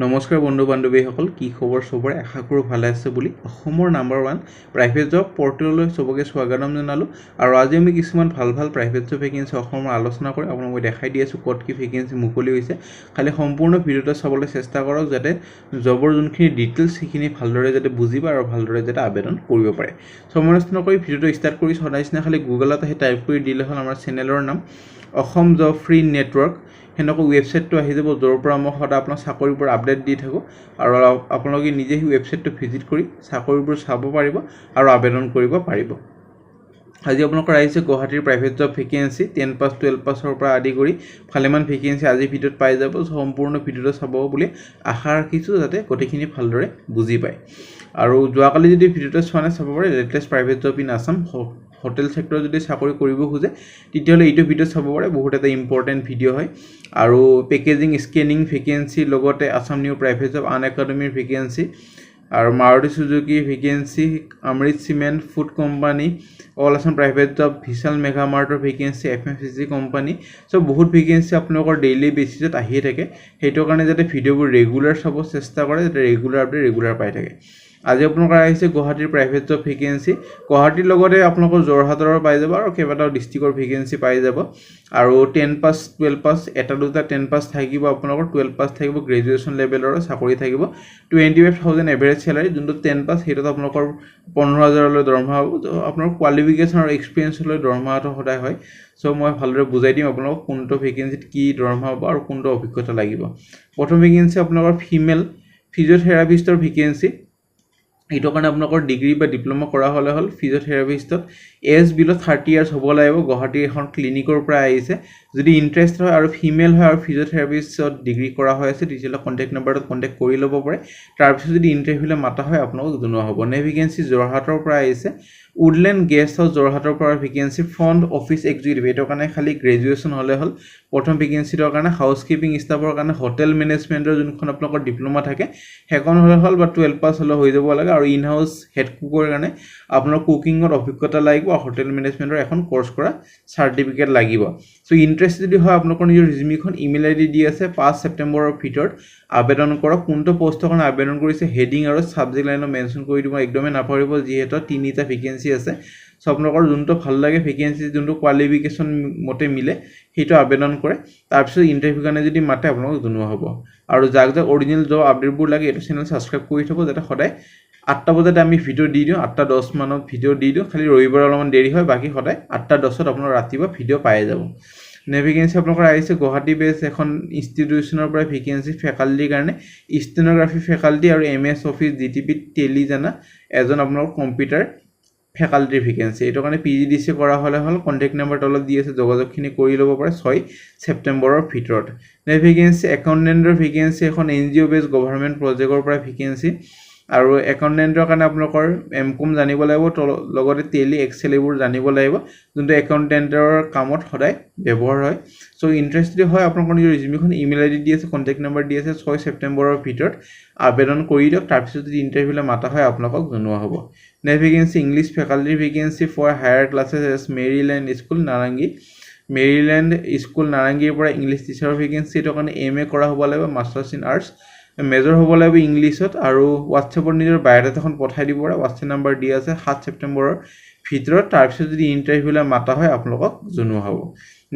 নমস্কাৰ বন্ধু বান্ধৱীসকল কি খবৰ সবৰে আশা কৰো ভালে আছে বুলি অসমৰ নাম্বাৰ 1 প্ৰাইভেট জব পৰ্টেললৈ সবকে স্বাগতম জনালো আৰু আজি আমি কিছুমান ভাল প্ৰাইভেট জব ভেকেন্সি অসমৰ আলোচনা কৰি আপোনাক মই দেখাই দি আছো ক'ত কি ভেকেন্সি মুকলি হৈছে খালি সম্পূৰ্ণ ভিডিওটো চাবলৈ চেষ্টা কৰক যাতে জবৰ যোনখিনি ডিটেইলছ সেইখিনি ভালদৰে যাতে বুজিবা আৰু ভালদৰে যাতে আবেদন কৰিব পাৰে সমস্ত নকৰি ভিডিওটো ষ্টাৰ্ট কৰি সদায়সনা খালি গুগলত আহি টাইপ কৰি দিলে হ'ল আমাৰ চেনেলৰ নাম অসম জব ফ্ৰী নেটৱৰ্ক হেনক ওয়েবসাইটটো আহি যাব যৰ পৰা মই সদা আপোনাক চাকৰিবোৰ আপডেট দি থাকো আৰু আপোনালোকে নিজে এই ওয়েবসাইটটো ভিজিট কৰি চাকৰিবোৰ চাব পাৰিব আৰু আবেদন কৰিব পাৰিব আজি আপোনালোকৰ আহিছে গুৱাহাটীৰ প্ৰাইভেট জব ভেকেন্সি 10 পাস 12 পাসৰ পৰা আদি কৰি ভালেমান ভেকেন্সি আজি ভিডিওত পাই যাব সম্পূৰ্ণ ভিডিওটো চাব বুলি আশা ৰাখিছো যাতে গটেখিনি ভালদৰে বুজি পায় আৰু যোৱাকালি যদি ভিডিওটো চোৱা চাব পাৰে latest private job in Assam hotel sector যদি চাকৰি কৰিব খুজে তেতিয়ালে এইটো ভিডিও চাব পাৰে বহুত এটা ইম্পৰ্টেন্ট ভিডিও হয় আৰু পেকেজিং স্কেনিং ভেকেন্সি লগতে আসাম নিউ প্ৰাইভেট জব আন একাডেমিৰ ভেকেন্সি আৰু Maruti Suzuki vacancy Amrit cement food company all Assam private job Vishal mega মাৰ্টৰ ভেকেন্সি এফএমসিজি কোম্পানী সব বহুত ভেকেন্সি আপোনালোকৰ ডেইলি বেসিছত আহিয়ে থাকে হেইটো কাৰণে যাতে ভিডিওবোৰ ৰেগুলাৰ চাব চেষ্টা কৰে যাতে ৰেগুলাৰ আপডেট ৰেগুলাৰ পাই থাকে আজি আপোনালোকৰ আহিছে গুৱাহাটীৰ প্ৰাইভেট জব ভেকেন্সি গুৱাহাটীৰ লগতে আপোনালোকৰ যোৰহাটৰ পাই যাব আৰু কেইবাটাও ডিস্ট্ৰিক্টৰ ভেকেন্সি পাই যাব আৰু 10 পাস 12 পাস এটা দুটা 10 পাস থাকিব আপোনালোকৰ 12 পাস থাকিব গ্ৰেজুৱেচন লেভেলৰ চাকৰি থাকিব 25000 এভাৰেজ স্যালাৰি যোনটো 10 পাস হেটো আপোনালোকৰ 15000 লৈ দৰমহা হ'ব আপোনাৰ কোৱালিফিকেশন আৰু এক্সপেৰিয়েন্স লৈ দৰমহাটো সদায় হয় সো মই ভালদৰে বুজাই দিম আপোনালোক কোনটো ভেকেন্সিত কি দৰমহা হ'ব আৰু কোনটো অভিজ্ঞতা লাগিব প্ৰথম ভেকেন্সি আপোনালোকৰ ফিমেল ফিজিঅথেৰাপিষ্টৰ ভেকেন্সি এইটো কাৰণে আপোনালোকৰ ডিগ্ৰী বা ডিপ্লোমা কৰা হলে হল ফিজিঅথেৰাপিষ্টত এজ বিলো 30 ইয়াৰ্স হ'ব লাগিব গুৱাহাটী এখন ক্লিনিকৰ পৰা আহিছে যদি ইন্টাৰেষ্ট হয় আৰু ফিমেল হয় আৰু ফিজিঅথেৰাপিষ্টত ডিগ্ৰী কৰা হৈ আছে তেতিয়ালে কন্টাক্ট নম্বৰত কন্টাক্ট কৰি ল'ব পাৰে তাৰ পিছত যদি ইন্টাৰভিউলে মাতা হয় আপোনালোক জনোৱা হ'ব নে ভেকেন্সি যোৰহাটৰ পৰা আহিছে উডল্যান্ড গেষ্ট হাউস যোৰহাটৰ পৰা ভেকেন্সি ফ্ৰন্ট অফিস এক্সিকিউটিভ এটো কাৰণে খালি গ্ৰেজুৱেচন হলে হল প্ৰথম ভেকেন্সিৰ কাৰণে হাউসকিপিং ষ্টাফৰ কাৰণে হোটেল মেনেজমেন্টৰ যোনখন আপোনালোকৰ ডিপ্লোমা থাকে হেকন হলে হল বা 12 পাস হলে হৈ যাব লাগে আৰু ইন হাউস হেড কুকৰ কাৰণে আপোনাৰ কুকিংৰ অভিজ্ঞতা লাগিব আৰু হোটেল মেনেজমেন্টৰ এখন কোৰ্স কৰা সাৰ্টিফিকেট লাগিব সো ইন্টাৰেষ্ট যদি হয় আপোনালোকৰ নিজৰ ৰিজিউমিখন ইমেইল আইডি দি আছে 5 ছেপ্টেম্বৰৰ ভিতৰত আবেদন কৰক কোনটো পোষ্টৰ কাৰণে আবেদন কৰিছে হেডিং আৰু সাবজেক্ট লাইনত মেনশন কৰি দিব একদমে নাপাৰিব যিহেতু তিনিটা ভেকেন্সি আছে সো আপোনালোকৰ যোনটো ভাল লাগে ভেকেন্সি যোনটো কোৱালিফিকেশন মতে মিলে হেটো আবেদন কৰে তাৰ পিছত ইন্টাৰভিউ কাৰণে যদি মাতে আপোনালোক জনোৱা হ'ব আৰু যাক অৰিজিনাল জব আপডেটবোৰ লাগে এটো চেনেল সাবস্ক্ৰাইব কৰি থব যাতে সদায় 8টা বজাত আমি ভিডিও দি দিও 8:10 মানত ভিডিও দি দিও খালি ৰবিবাৰ অলপমান দেৰি হয় বাকি সদায় 8:10ত আপোনালোক ৰাতিবা ভিডিও পাই যাব নে ভেকেন্সি আপোনালোকৰ আহিছে গুৱাহাটী বেস এখন ইনষ্টিটিউচনৰ পৰা ভেকেন্সি ফেকাল্টিৰ কাৰণে ষ্টেনোগ্ৰাফি ফেকাল্টি আৰু এমএছ অফিস জিটিপি টেলি জানা এজন আপোনালোকৰ কম্পিউটাৰ ফেকাল্টিৰ ভেকেন্সি এটো কাৰণে পিজিডিসি কৰা হলে হল কন্টাক্ট নম্বৰ তলত দি আছে যোগাযোগখিনি কৰি ল'ব পাৰে 6 ছেপ্টেম্বৰৰ ভিতৰত নে ভেকেন্সি একাউন্টেন্টৰ ভেকেন্সি এখন এনজিও বেস গভৰ্ণমেন্ট প্ৰজেক্টৰ পৰা ভেকেন্সি আৰু একাউন্টেন্টৰ কাৰণে আপোনালোকৰ এমকম জানিব লাগিব লগতে টেলি এক্সেল এইবোৰ জানিব লাগিব যোনটো একাউন্টেন্টৰ কামত সদায় ব্যৱহাৰ হয় সো ইন্টাৰেষ্টেড হয় আপোনালোকৰ নিজৰ ৰিজিউমিখন ইমেইল আইডি দি আছে কন্টাক্ট নম্বৰ দি আছে 6 ছেপ্টেম্বৰৰ ভিতৰত আবেদন কৰি দিয়ক তাৰ পিছত যদি ইন্টাৰভিউলে মাতা হয় আপোনালোকক জনোৱা হ'ব নে vacancy English faculty vacancy for higher classes এছ Maryland school Narangi Maryland school নাৰাংগীৰ পৰা ইংলিশ টিচাৰৰ ভেকেন্সি এটো কাৰণে এমএ কৰা হ'ব লাগিব মাষ্টাৰ্ছ ইন আৰ্টছ মেজৰ হ'ব লাগিব ইংলিশত আৰু হোৱাটছএপত নিজৰ বায়োডাটাখন পঠাই দিব পাৰে হোৱাটছএপ নম্বৰ দি আছে 7 ছেপ্টেম্বৰৰ ভিতৰত তাৰ পিছত যদি ইন্টাৰভিউলে মাতা হয় আপোনালোকক জনোৱা হ'ব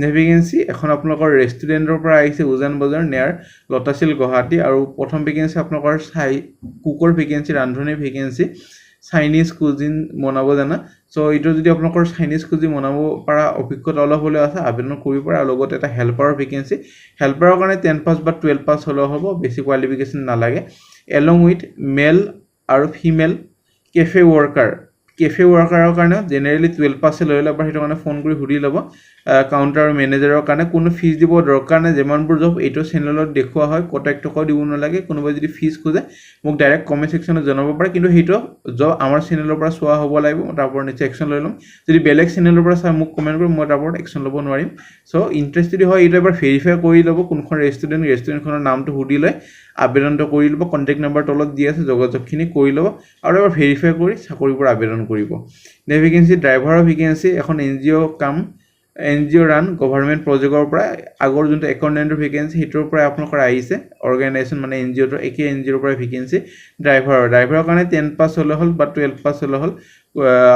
নে ভেকেন্সি এখন আপোনালোকৰ ৰেষ্টুৰেণ্টৰ পৰা আহিছে উজান বজাৰ নিয়াৰ লতাশিল গুৱাহাটী আৰু প্ৰথম ভেকেন্সি আপোনালোকৰ কুকৰ ভেকেন্সি ৰান্ধনী ভেকেন্সি চাইনিজ কুজিন বনাব জানা সো ইটো যদি আপোনালোকৰ চাইনিজ কুজিন বনাব পৰা অভিজ্ঞতা অলপ হলে আছে আবেদন কৰিব পাৰে আৰু লগতে এটা হেল্পাৰৰ ভেকেন্সি হেল্পাৰৰ কাৰণে 10 পাস বা 12 পাস হলে হ'ব বেসিক কোৱালিফিকেশন নালাগে এলং উইথ মেল আৰু ফিমেল কেফে ৱৰ্কাৰৰ কাৰণে জেনেৰেলি 12 পাস লৈ ল'ব হেটো কাৰণে ফোন কৰি হুৰি ল'ব কাউন্টাৰ মেনেজাৰৰ কাৰণে কোনো ফিজ দিব দৰকাৰ নাই যেমানবোৰ জব এইটো চেনেলত দেখুৱা হয় কন্টাক্ট টকা দিব নালাগে কোনোবা যদি ফিজ খোজে মোক ডাইৰেক্ট কমেন্ট সেকশনত জনাব পাৰে কিন্তু হেটো জব আমাৰ চেনেলৰ পৰা চোৱা হ'ব লাগিব মই তাৰ পৰা নিচে একচন লৈ লম যদি বেলেগ চেনেলৰ পৰা চাই মোক কমেন্ট কৰি মই তাৰ পৰা একচন ল'ব নোৱাৰিম সো ইন্টাৰেষ্টেড হয় এইটো এবাৰ ভেৰিফাই কৰি ল'ব কোনখন ৰেষ্টুৰেণ্টখনৰ নামটো হুদি লৈ আবেদনটো কৰি ল'ব কন্টাক্ট নম্বৰ তলত দি আছে যোগাযোগখিনি কৰি ল'ব আৰু এবাৰ ভেৰিফাই কৰি চাকৰিবোৰ আবেদন কৰিব নে ভেকেন্সি ড্ৰাইভাৰৰ ভেকেন্সি এখন এনজিও কাম NGO ৰান গভৰ্ণমেণ্ট প্ৰজেক্টৰ পৰা আগৰ যোনটো একাউণ্টেণ্টৰ ভেকেঞ্চি সেইটোৰ পৰা আপোনালোকৰ আহিছে অৰ্গেনাইজেশ্যন মানে NGOৰ একে NGOৰ পৰা ভেকেঞ্চি ড্ৰাইভাৰৰ কাৰণে 10 পাছ হ'লে হ'ল বা 12 পাছ হ'লে হ'ল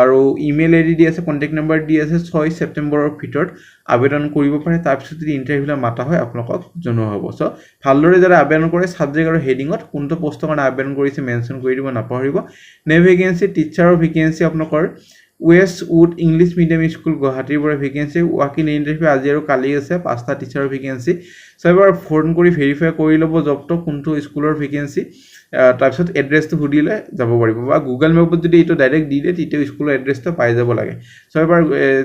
আৰু ইমেইল ID দি আছে কণ্টেক্ট নম্বৰ দি আছে 6 ছেপ্টেম্বৰৰ ভিতৰত আবেদন কৰিব পাৰে তাৰপিছত যদি ইণ্টাৰভিউলৈ মাতা হয় আপোনালোকক জনোৱা হ'ব চ' ভালদৰে যাৰা আবেদন কৰে সাবজেক্ট আৰু হেডিঙত কোনটো পোষ্টৰ কাৰণে আবেদন কৰিছে মেনশ্যন কৰি দিব নাপাহৰিব নে ভেকেঞ্চি টিচাৰৰ ভেকেঞ্চি আপোনালোকৰ West Wood English medium school গুৱাহাটীৰ পৰা ভেকেঞ্চি ৱাকিং ইণ্টাৰভিউ আজি আৰু কালি আছে 5টা টিচাৰৰ ভেকেঞ্চি চ' এবাৰ ফোন কৰি ভেৰিফাই কৰি ল'ব জবটো কোনটো স্কুলৰ ভেকেঞ্চি তাৰপিছত এড্ৰেছটো সুধিলে যাব পাৰিব বা গুগল মেপত যদি এইটো ডাইৰেক্ট দি দিয়ে তেতিয়া স্কুলৰ এড্ৰেছটো পাই যাব লাগে চ' এবাৰ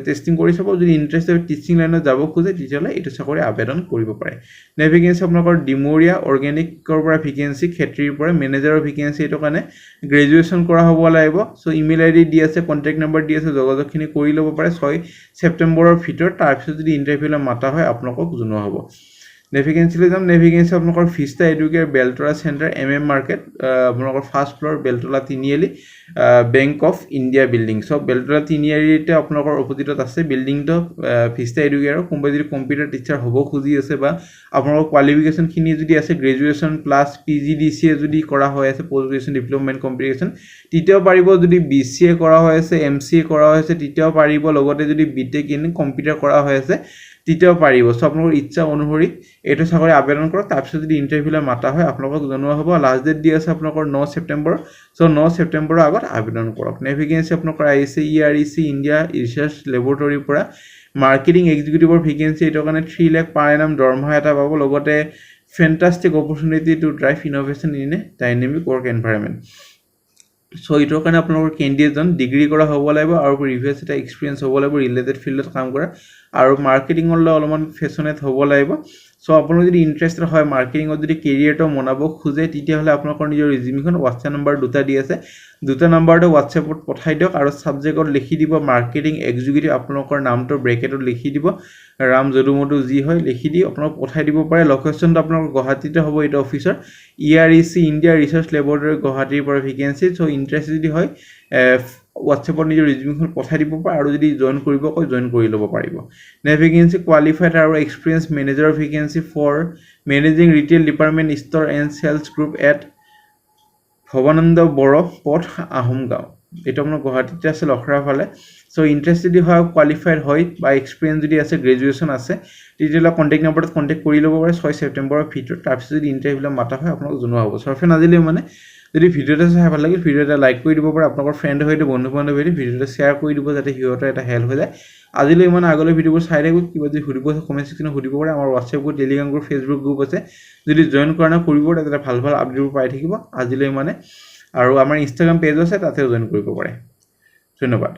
টেষ্টিং কৰি চাব যদি ইণ্টাৰেষ্টেড টিচিং লাইনত যাব খোজে তেতিয়াহ'লে এইটো চাকৰি আবেদন কৰিব পাৰে নে ভেকেঞ্চি আপোনালোকৰ ডিমৰীয়া অৰ্গেনিকৰ পৰা ভেকেঞ্চি খেতিৰ পৰা মেনেজাৰৰ ভেকেঞ্চি এইটো কাৰণে গ্ৰেজুৱেশ্যন কৰা হ'ব লাগিব চ' ইমেইল ID দি আছে কণ্টেক্ট নম্বৰ দি আছে যোগাযোগখিনি কৰি ল'ব পাৰে 6 ছেপ্টেম্বৰৰ ভিতৰত তাৰপিছত যদি ইণ্টাৰভিউলৈ মাতা হয় আপোনালোকক জনোৱা হ'ব নেভিগেঞ্চিলৈ যাম নেভিগেঞ্চি আপোনালোকৰ ফিষ্টা এডুকেৰ বেলতলা চেণ্টাৰ MM মাৰ্কেট আপোনালোকৰ first floor Beltola Tiniali Bank of India building চ' বেলতলা তিনিআলিতে আপোনালোকৰ অপজিটত আছে বিল্ডিংটো ফিষ্টা এডুকেৰ কোনোবাই যদি কম্পিউটাৰ টিচাৰ হ'ব খুজি আছে বা আপোনালোকৰ কোৱালিফিকেশ্যনখিনি যদি আছে গ্ৰেজুৱেশ্যন প্লাছ PGDCA যদি কৰা হৈ আছে পষ্ট গ্ৰেজুৱেশ্যন ডিপ্ল'মেণ্ট কম্পিটিশ্যন তেতিয়াও পাৰিব যদি BCA কৰা হৈ আছে MCA কৰা হৈ আছে তেতিয়াও পাৰিব লগতে যদি BTech ইন কম্পিউটাৰ কৰা হৈ আছে তেতিয়াও পাৰিব চ' আপোনালোকৰ ইচ্ছা অনুসৰি এইটো চাকৰি আবেদন কৰক তাৰপিছত যদি ইণ্টাৰভিউলৈ মাতা হয় আপোনালোকক জনোৱা হ'ব লাষ্ট ডেট দি আছে আপোনালোকৰ 9 ছেপ্টেম্বৰ চ' 9 ছেপ্টেম্বৰৰ আগত আবেদন কৰক নেভিগেঞ্চি আপোনালোকৰ আহিছে EREC ইণ্ডিয়া ৰিচাৰ্চ লেবৰেটৰীৰ পৰা মাৰ্কেটিং এক্সিকিউটিভৰ ভেকেঞ্চি এইটো কাৰণে 3 লাখ পাৰ এনাম দৰমহা এটা পাব লগতে fantastic opportunity to drive innovation in a dynamic work environment so' এইটোৰ কাৰণে আপোনালোকৰ কেণ্ডিডেটজন ডিগ্ৰী কৰা হ'ব লাগিব আৰু প্ৰিভিয়াছ এটা এক্সপিৰিয়েঞ্চ হ'ব লাগিব ৰিলেটেড ফিল্ডত কাম কৰা আৰু মাৰ্কেটিঙলৈ অলপমান ফেচনেট হ'ব লাগিব চ' আপোনালোক যদি ইণ্টাৰেষ্টেড হয় মাৰ্কেটিঙত যদি কেৰিয়াৰটো বনাব খোজে তেতিয়াহ'লে আপোনালোকৰ নিজৰ ৰিজিউমিখন হোৱাটছএপ নম্বৰ দুটা দি আছে দুটা নম্বৰটো হোৱাটছএপত পঠাই দিয়ক আৰু ছাবজেক্টত লিখি দিব মাৰ্কেটিং এক্সিকিউটিভ আপোনালোকৰ নামটো ব্ৰেকেটত লিখি দিব ৰাম যদুমধু যি হয় লিখি দি আপোনালোক পঠাই দিব পাৰে লোকেশ্যনটো আপোনালোকৰ গুৱাহাটীতে হ'ব এইটো অফিচৰ EREC ইণ্ডিয়া ৰিচাৰ্চ লেবৰেটৰী গুৱাহাটীৰ পৰা ভেকেঞ্চি চ' ইণ্টাৰেষ্ট যদি হয় হোৱাটছএপত নিজৰ ৰিজিউমিখন পঠাই দিব পাৰে আৰু যদি জইন কৰিব কয় জইন কৰি ল'ব পাৰিব নে ভেকেঞ্চি কোৱালিফাইড আৰু এক্সপিৰিয়েঞ্চ মেনেজাৰৰ vacancy for managing retail department store and sales group at Bhabananda Boro Path Ahom গাঁও এইটো আপোনাৰ গুৱাহাটীতে আছে লখৰাৰ ফালে চ' ইণ্টাৰেষ্ট যদি হয় কোৱালিফাইড হয় বা এক্সপিৰিয়েঞ্চ যদি আছে গ্ৰেজুৱেশ্যন আছে তেতিয়াহ'লে কণ্টেক্ট নম্বৰত কণ্টেক্ট কৰি ল'ব পাৰে 6 ছেপ্টেম্বৰৰ ভিতৰত তাৰপিছত যদি ইণ্টাৰভিউলৈ মাতা হয় আপোনালোক জনোৱা হ'ব চৰফেন আজিলৈ মানে যদি ভিডিঅ'টো চাই ভাল লাগিল ভিডিঅ' এটা লাইক কৰি দিব পাৰে আপোনালোকৰ ফ্ৰেণ্ড সৈতে বন্ধু বান্ধৱ সৈতে ভিডিঅ'টো শ্বেয়াৰ কৰি দিব যাতে সিহঁতৰ এটা হেল্প হৈ যায় আজিলৈ মানে আগলৈ ভিডিঅ'বোৰ চাই থাকিব কিবা যদি সুধিব আছে কমেণ্ট ছেকশ্যনত সুধিব পাৰে আমাৰ WhatsApp group Telegram group Facebook group আছে যদি জইন কৰা নাই কৰিব তাতে ভাল ভাল আপডেটবোৰ পাই থাকিব আজিলৈ মানে আৰু আমাৰ ইনষ্টাগ্ৰাম পেজ আছে তাতেও জইন কৰিব পাৰে ধন্যবাদ